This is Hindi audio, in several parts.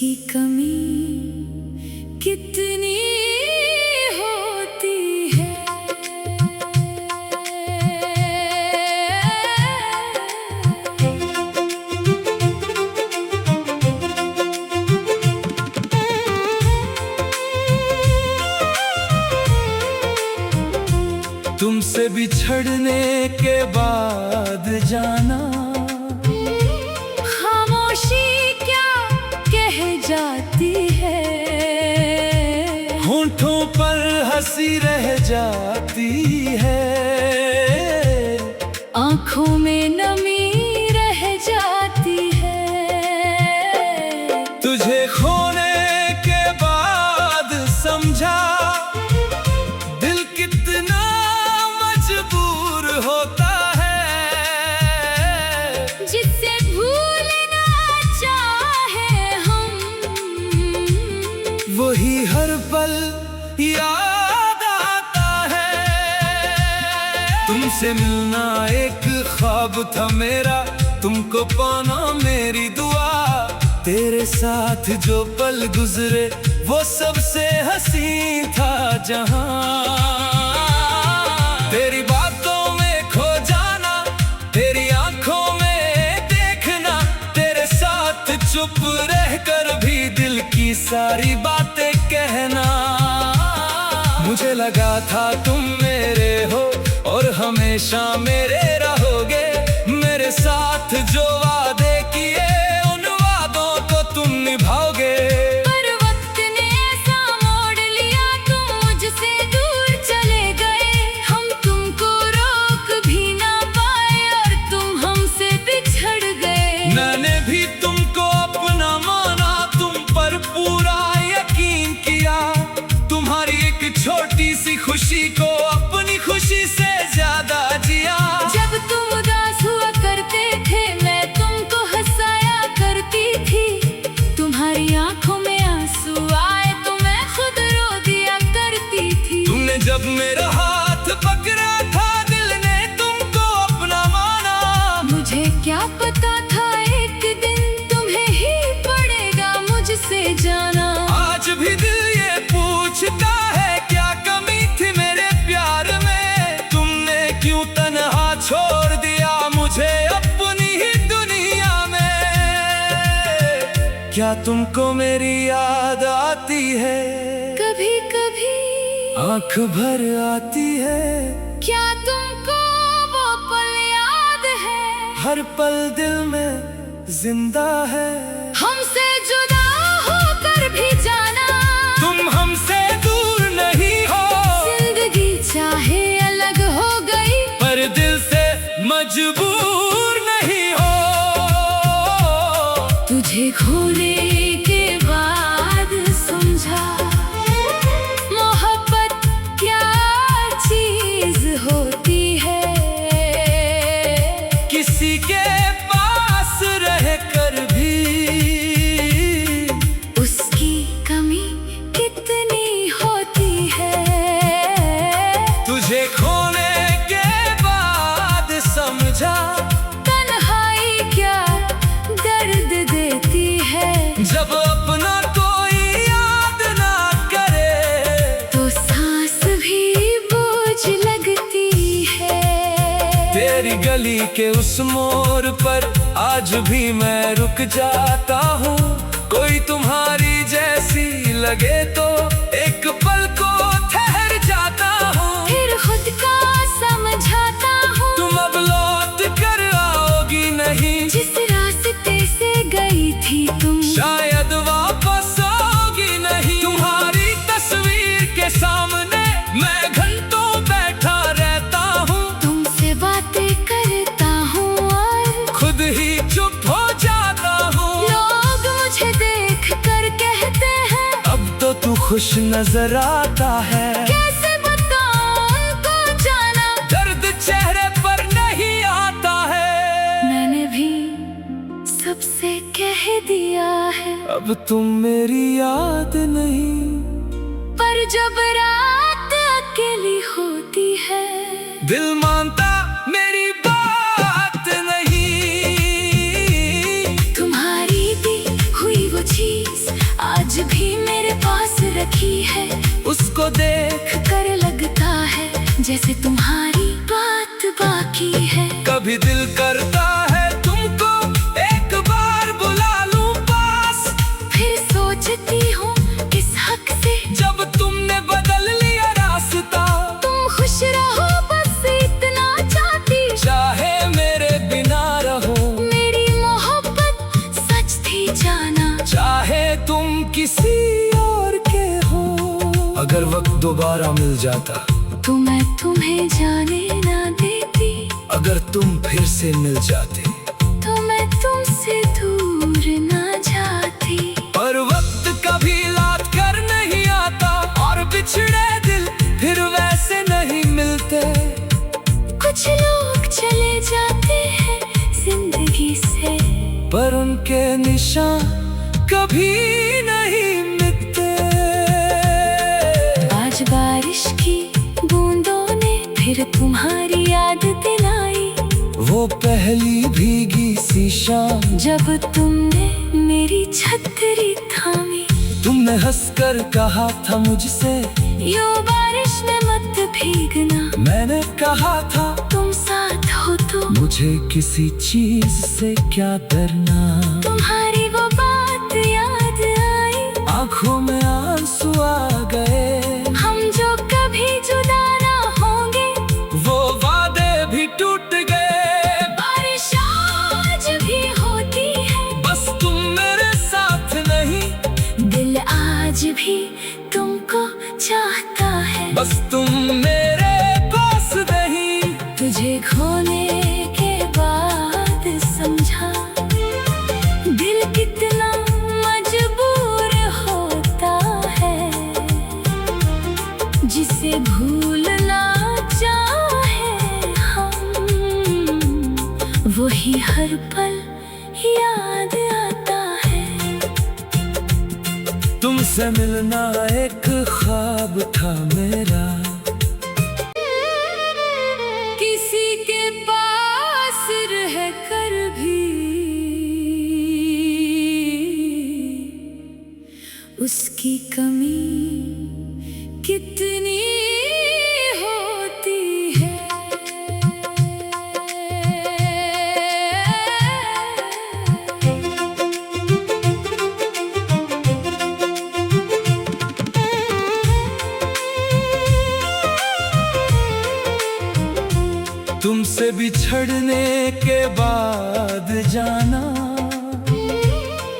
उसकी कमी कितनी होती है। तुमसे बिछड़ने के बाद जाना खामोशी क्या कह जाती है। होंठों पर हंसी रह जाती है, आंखों में नमी रह जाती है। तुझे खोने के बाद समझा दिल कितना मजबूर होता है। जिससे भूलना चाहे हम, वही हर पल याद आता है। तुमसे मिलना एक ख्वाब था मेरा, तुमको पाना मेरी दुआ। तेरे साथ जो पल गुजरे वो सबसे हंसी था जहां। तेरी बातों में खो जाना, तेरी आंखों में देखना, तेरे साथ चुप रहकर भी दिल की सारी बातें कहना। मुझे लगा था तुम मेरे हो और हमेशा मेरे रहोगे। मेरे साथ जो वादे किए उन वादों को तुम निभाओगे। पर वक्त ने ऐसा मोड़ लिया, तुम मुझसे दूर चले गए। हम तुमको रोक भी ना पाए और तुम हमसे बिछड़ गए। मैंने भी तुमको अपना माना, तुम पर पूरा यकीन किया। तुम्हारी एक छोटी सी खुशी को अपनी खुशी से ज्यादा जिया। जब तुम उदास हुआ करते थे मैं तुमको हंसाया करती थी। तुम्हारी आंखों में आंसू आए तो मैं खुद रो दिया करती थी। तुमने जब मेरा हाथ पकड़ा था दिल ने तुमको अपना माना। मुझे क्या पता था एक दिन तुम्हें ही पड़ेगा मुझसे जाना। आज भी दिल ये पूछता है क्या कमी थी मेरे प्यार में। तुमने क्यों तन्हा छोड़ दिया मुझे अपनी ही दुनिया में। क्या तुमको मेरी याद आती है? कभी कभी आंख भर आती है। क्या तुमको वो पल याद है? हर पल दिल में जिंदा है। हमसे जुदा होकर भी जाना, तुम हमसे दूर नहीं हो। जिंदगी चाहे अलग हो गई पर दिल से मजबूर नहीं हो। तुझे खोने के बाद समझा मोहब्बत क्या चीज होती है। किसी के पास रहकर भी उसकी कमी कितनी होती है। तुझे खोने के बाद समझा तन्हाई क्या दर्द देती है। जब अपना कोई याद ना करे तो सांस भी बोझ लगती है। तेरी गली के उस मोड़ पर आज भी मैं रुक जाता हूँ। कोई तुम्हारी जैसी लगे तो एक पल को ठहर जाता हूँ। फिर खुद का समझाता हूँ तुम अब लौट कर आओगी नहीं। जिस रास्ते से गई थी तुम शायद वापस आओगी नहीं। तुम्हारी तस्वीर के सामने मैं घंटों बैठा रहता हूँ। तुमसे बातें करता हूँ और खुद ही चुप हो जाता हूँ। लोग मुझे देख कर कहते हैं अब तो तू खुश नजर आता है। कैसे बताऊं उनको जाना। दर्द चेहरे पर नहीं आता है। मैंने भी सबसे कह दिया है अब तुम मेरी याद नहीं। पर जब रात अकेली होती है दिल मानता मेरी बात नहीं। तुम्हारी दी हुई वो चीज है, उसको देख कर लगता है जैसे तुम्हारी बात बाकी है। कभी दिल करता है तुमको एक बार बुला लूं पास, फिर सोचती हूँ किस हक से जब तुमने बदल लिया रास्ता। तुम खुश रहो बस इतना चाहती, चाहे मेरे बिना रहो, मेरी मोहब्बत सच थी जाना। चाहे तुम किसी और के हो। अगर वक्त दोबारा मिल जाता तो मैं तुम्हें जाने ना देती, अगर तुम फिर से मिल जाते तो मैं तुमसे दूर ना जाती। पर वक्त कभी लौट कर नहीं आता, और बिछड़े दिल फिर वैसे नहीं मिलते। कुछ लोग चले जाते हैं जिंदगी से, पर उनके निशान कभी नहीं मिटते। आज बारिश की बूंदों ने फिर तुम्हारी याद दिलाई, वो पहली भीगी सी शाम जब तुमने मेरी छतरी थामी। तुमने हंसकर कहा था मुझसे, यूं बारिश में मत भीगना। मैंने कहा था तुम साथ हो तो मुझे किसी चीज से क्या डरना। तुम्हारी वो बात याद आई, आंखों में आंसू आ गए। हम जो कभी जुदा ना होंगे, वो वादे भी टूट गए। बारिश आज भी होती है, बस तुम मेरे साथ नहीं, दिल आज भी तुमको चाहता है। बस तुम मेरे पास नहीं। तुझे खोने के बाद समझा दिल कितना मजबूर होता है, जिसे भूलना चाहे हम, वही हर पल याद आता है। तुमसे मिलना एक ख्वाब था मेरा, किसी के पास रहकर भी उसकी कमी कितनी होती है। तुमसे बिछड़ने के बाद जाना,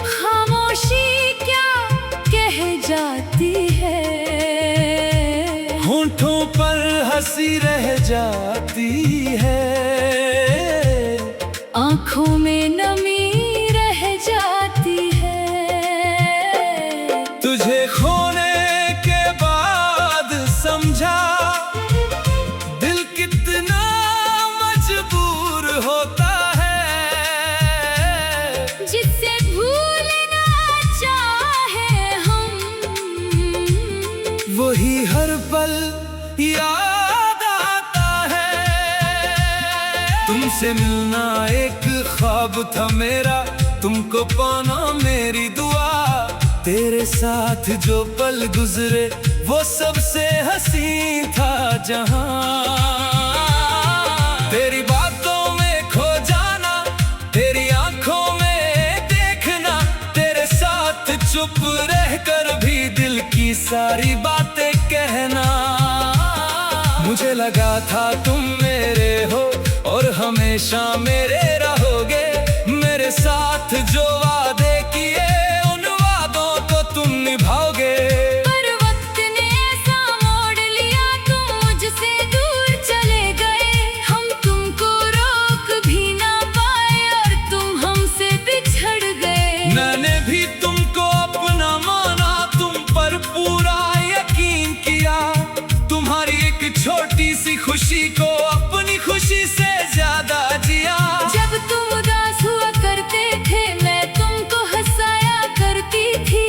खामोशी क्या कह जाती है, होंठों पर हंसी रह जाती है। आंखों में नमी रह जाती है। तुझे खोने के बाद समझा दिल कितना मजबूर होता है, जिससे भूलना चाहे हम, वही हर पल याद आता है। तुमसे मिलना एक ख्वाब था मेरा, तुमको पाना मेरी दुआ। तेरे साथ जो पल गुजरे वो सबसे हंसी था जहां। तेरी बातों में खो जाना, तेरी आंखों में देखना, तेरे साथ चुप रहकर भी दिल की सारी बातें कहना। मुझे लगा था तुम मेरे हो और हमेशा मेरे रहोगे। मेरे साथ जो वादे किए उन वादों को तुम निभाओगे। पर वक्त ने ऐसा मोड़ लिया, तुम मुझसे दूर चले गए। हम तुमको रोक भी ना पाए और तुम हमसे बिछड़ गए। मैंने भी तुमको अपना माना, तुम पर पूरा यकीन किया। तुम्हारी एक छोटी सी खुशी को अपनी खुशी से ज्यादा जिया। जब तुम उदास हुआ करते थे, मैं तुमको हंसाया करती थी।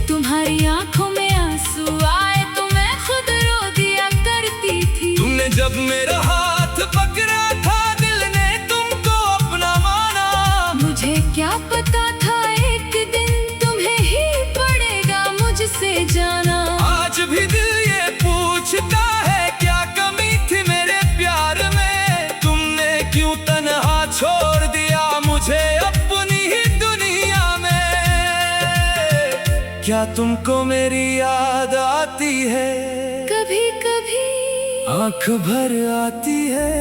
तुम्हारी आंखों में आंसू आए तो मैं खुद रो दिया करती थी। तुमने जब मेरा हाथ पकड़ा था, दिल ने तुमको अपना माना। मुझे क्या पता था एक दिन तुम्हें ही पड़ेगा मुझसे जाना। आज पूछता है क्या कमी थी मेरे प्यार में, तुमने क्यों तन्हा छोड़ दिया मुझे अपनी ही दुनिया में। क्या तुमको मेरी याद आती है, कभी कभी आंख भर आती है।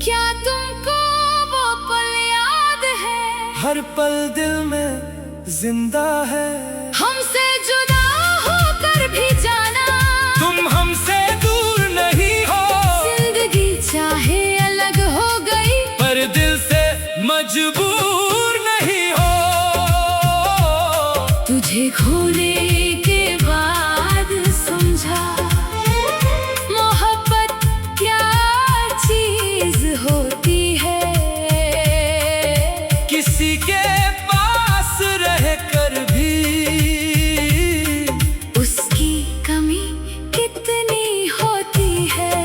क्या तुमको वो पल याद है, हर पल दिल में जिंदा है। हमसे जुदा होकर भी जाना, तुम हमसे दूर नहीं हो। जिंदगी चाहे अलग हो गई, पर दिल से मजबूर नहीं हो। तुझे खोने के बाद समझा मोहब्बत क्या चीज होती है। किसी के पास रहकर भी उसकी कमी कितनी होती है।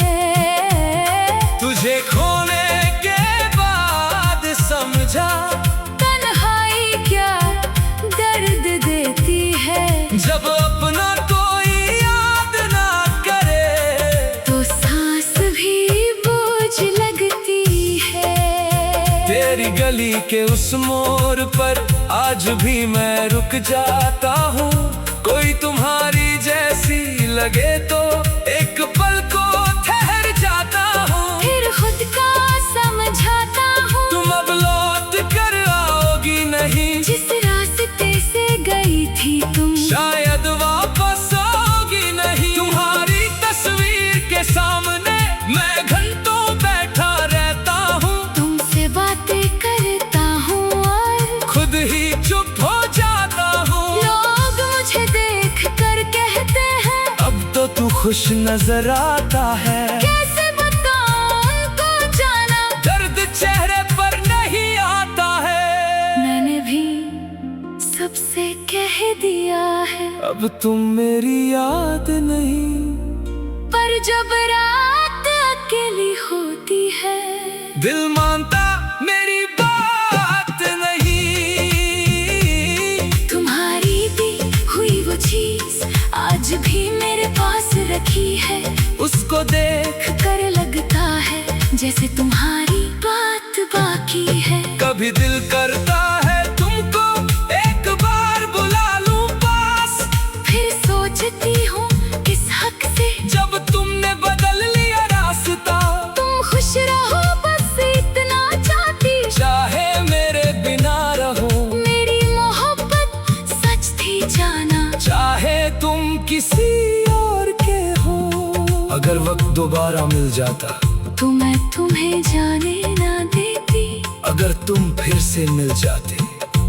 तुझे खोने के बाद समझा तन्हाई क्या दर्द देती है। जब अपना कोई याद ना करे तो सांस भी बोझ लगती है। तेरी गली के उस मोड़ पर आज भी मैं रुक जाता हूँ। कोई तुम्हारी जैसी लगे तो एक पल को ठहर जाता हूँ। फिर खुद का समझाता हूँ, तुम अब लौट कर आओगी नहीं। जिस रास्ते से गई थी तुम, शायद वापस आओगी नहीं। तुम्हारी तस्वीर के सामने मैं घंटों बैठा रहता हूँ। तुमसे बातें करता हूँ और खुद ही चुप हो जाता हूँ। लोग मुझे देख कर कहते हैं, अब तो तू खुश नजर आता है। कैसे बताऊं उनको जाना, दर्द चेहरे पर नहीं आता है। मैंने भी सबसे कह दिया है। अब तुम मेरी याद नहीं। पर जब रात अकेली होती है, दिल मानता मेरी बात नहीं। तुम्हारी दी हुई वो चीज आज भी मेरे पास रखी है। उसको देख कर लगता है जैसे तुम्हारी बात बाकी है। कभी दिल करता है तुमको एक बार बुला लूं पास। फिर सोचती हूँ किस हक से, जब तुमने बदल लिया रास्ता। तुम खुश रहो बस इतना चाहती। चाहे मेरे बिना रहो, मेरी मोहब्बत सच थी जाना, चाहे तुम किसी और के हो। अगर वक्त दोबारा मिल जाता तो मैं तुम्हें जाने ना देती। अगर तुम फिर से मिल जाते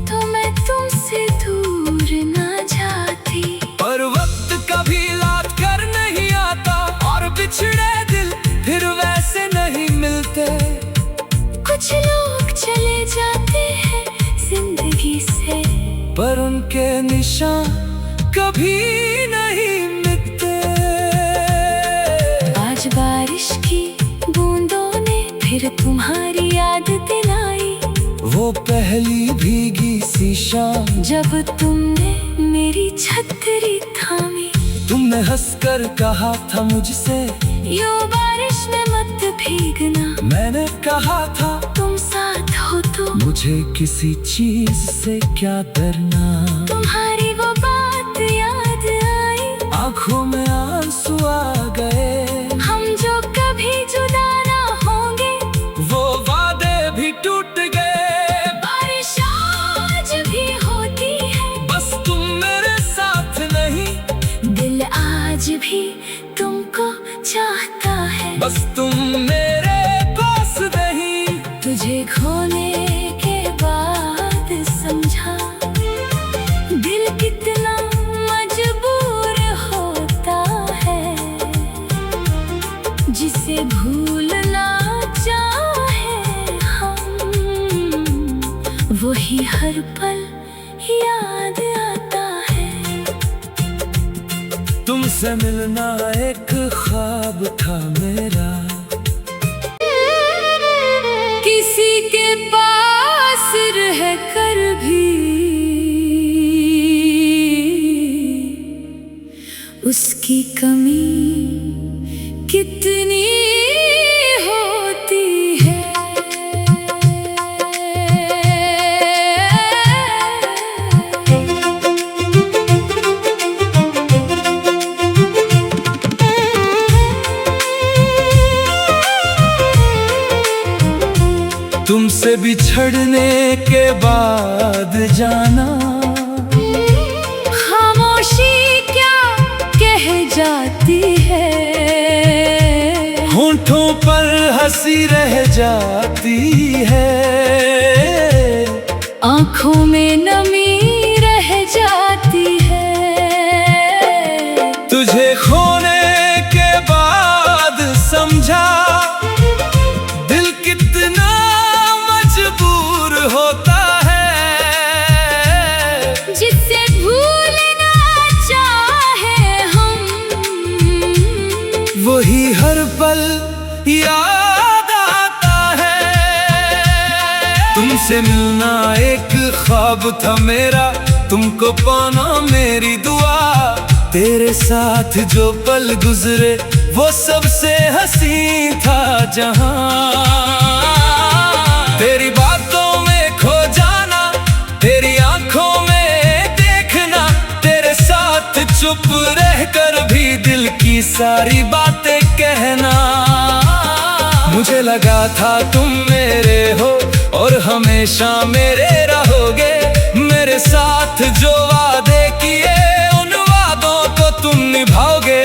तो मैं तुमसे दूर ना जाती। पर वक्त कभी लौट कर नहीं आता, और बिछड़े दिल फिर वैसे नहीं मिलते। कुछ लोग चले जाते हैं जिंदगी से, पर उनके निशान कभी नहीं मिटते। आज बारिश की बूंदों ने फिर तुम्हारी याद दिलाई। वो पहली भीगी सी शाम, जब तुमने मेरी छतरी थामी। तुमने हंसकर कहा था मुझसे, यूं बारिश में मत भीगना। मैंने कहा था तुम साथ हो तो मुझे किसी चीज से क्या डरना। तुम्हारी वो बात याद आई, आंखों में आंसू आ गए। हम जो कभी जुदा ना होंगे, वो वादे भी टूट गए। बारिश आज भी होती है, बस तुम मेरे साथ नहीं। दिल आज भी तुमको चाहता है। बस तुम मेरे पास नहीं। तुझे खोने के बाद समझा दिल कितना मजबूर होता है। जिसे भूलना चाहे हम, वही हर पल याद आता है। तुमसे मिलना एक ख्वाब था मेरा। किसी के पास रह कर भी उसकी कमी कितनी होती है। तुमसे बिछड़ने के बाद जाना खामोशी क्या कह जाती है। होठों पर हंसी रह जाती है, आंखों में नमी रह जाती है। तुझे खोने के बाद समझा दिल कितना मजबूर होता है। जिससे भूलना चाहे हम, वही हर पल याद आता है। तुमसे मिलना एक ख्वाब था मेरा, तुमको पाना मेरी दुआ। तेरे साथ जो पल गुजरे वो सबसे हंसी था जहां। तेरी बातों में खो जाना, तेरी आंखों में देखना, तेरे साथ चुप रहकर भी दिल की सारी बातें कहना। मुझे लगा था तुम मेरे हो और हमेशा मेरे रहोगे। मेरे साथ जो वादे किए उन वादों को तुम निभाओगे।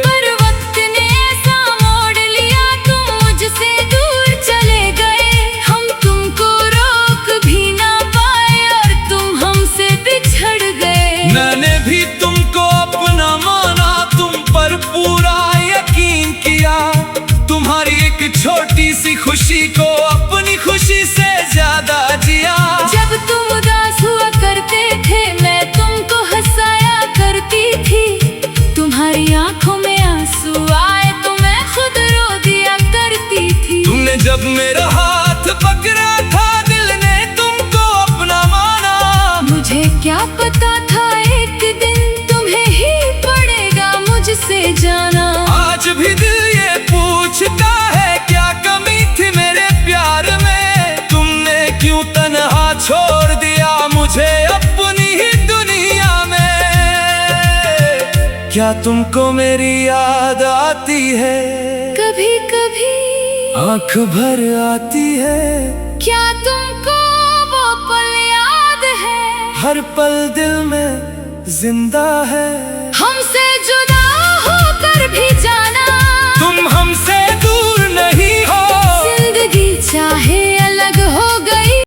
पर वक्त ने ऐसा मोड़ लिया, तुम मुझसे दूर चले गए। हम तुमको रोक भी ना पाए और तुम हमसे बिछड़ गए। मैंने भी तुमको अपना माना, तुम पर पूरा यकीन किया। तुम्हारी एक छोटी सी खुशी को अपनी खुशी से ज्यादा जिया। जब तुम उदास हुआ करते थे मैं तुमको हंसाया करती थी। तुम्हारी आंखों में आंसू आए तो मैं खुद रो दिया करती थी। तुमने जब मेरा हाथ पकड़ा था दिल ने तुमको अपना माना। मुझे क्या पता था एक दिन तुम्हें ही पड़ेगा मुझसे जाना। आज भी दिल ये पूछता है क्या कमी थी मेरे प्यार में। तुमने क्यों तन्हा छोड़ दिया मुझे अपनी ही दुनिया में। क्या तुमको मेरी याद आती है? कभी कभी आंख भर आती है। क्या तुमको वो पल याद है? हर पल दिल में जिंदा है। हमसे